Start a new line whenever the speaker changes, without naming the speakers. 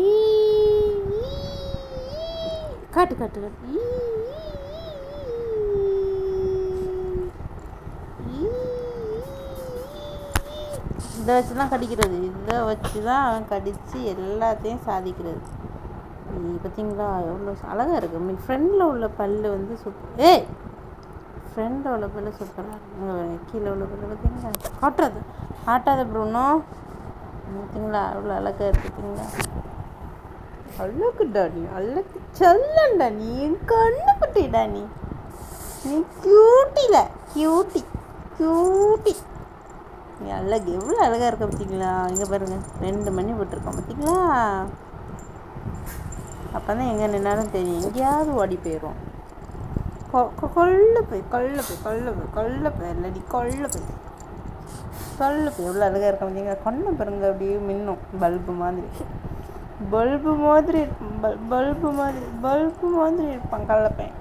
ஈ, ஈ, காட்டு காட்டு காட்டு ஈ, ஈ, இதை வச்சு தான் கடிக்கிறது. இதை வச்சு தான் அவன் கடித்து எல்லாத்தையும் சாதிக்கிறது. பார்த்தீங்களா எவ்வளோ அழகாக இருக்குது. மீன் ஃப்ரெண்டில் உள்ள பல் வந்து ஃப்ரெண்டில் உள்ள பல் சூப்பராக இருக்குது. கீழே உள்ள பல் பார்த்தீங்களா காட்டாத ப்ரூனோ. பார்த்தீங்களா அவ்வளோ அழகாக இருக்குது. பார்த்தீங்களா அழகுடா நீ, அழகு செல்லண்டா நீ, என் கண்ணு குட்டிடா நீ கியூட்டில கியூட்டி நீ அழகு எவ்வளோ அழகாக இருக்க. பார்த்தீங்களா இங்கே பாருங்கள் 2 மணி போட்டிருக்கோம். பார்த்தீங்களா அப்போ தான் எங்கே நின்னாலும் தெரியும், எங்கேயாவது ஓடி போயிடும். கொல்ல போய் இல்லடி கொல்ல போய் எவ்வளோ அழகாக இருக்க. பார்த்தீங்களா கண்ணை பாருங்க அப்படியே மின்னும் பல்பு மாதிரி இருப்பான். கள்ளப்பையன்